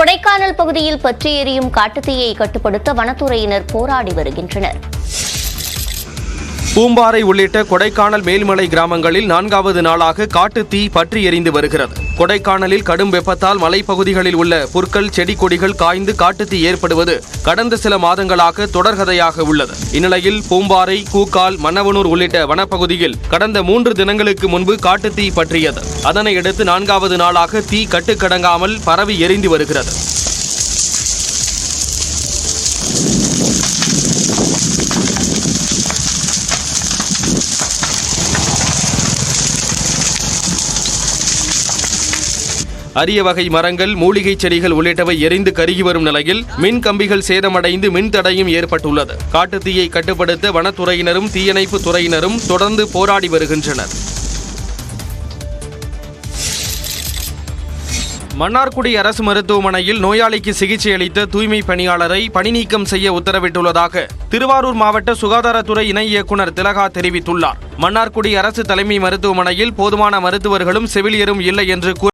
கொடைக்கானல் பகுதியில் பற்றி எரியும் காட்டுத்தீயை கட்டுப்படுத்த வனத்துறையினர் போராடி வருகின்றனர். பூம்பாறை உள்ளிட்ட கொடைக்கானல் மேல்மலை கிராமங்களில் 4வது நாளாக காட்டுத்தீ பற்றி எரிந்து வருகிறது. கொடைக்கானலில் கடும் வெப்பத்தால் மலைப்பகுதிகளில் உள்ள புற்கள், செடி கொடிகள் காய்ந்து காட்டுத்தீ ஏற்படுவது கடந்த சில மாதங்களாக தொடர்கதையாக உள்ளது. இந்நிலையில் பூம்பாறை, கூக்கால், மன்னவனூர் உள்ளிட்ட வனப்பகுதியில் கடந்த 3 தினங்களுக்கு முன்பு காட்டுத்தீ பற்றியது. அதனையடுத்து 4வது நாளாக தீ கட்டுக்கடங்காமல் பரவி எரிந்து வருகிறது. அரிய வகை மரங்கள், மூலிகை செடிகள் உள்ளிட்டவை எரிந்து கருகி வரும் நிலையில் மின் கம்பிகள் சேதமடைந்து மின்தடையும் ஏற்பட்டுள்ளது. காட்டுத்தீயை கட்டுப்படுத்த வனத்துறையினரும் தீயணைப்பு துறையினரும் தொடர்ந்து போராடி வருகின்றனர். மன்னார்குடி அரசு மருத்துவமனையில் நோயாளிக்கு சிகிச்சை அளித்த தூய்மை பணியாளரை பணிநீக்கம் செய்ய உத்தரவிட்டுள்ளதாக திருவாரூர் மாவட்ட சுகாதாரத்துறை இணை இயக்குநர் திலகா தெரிவித்துள்ளார். மன்னார்குடி அரசு தலைமை மருத்துவமனையில் போதுமான மருத்துவர்களும் செவிலியரும் இல்லை என்று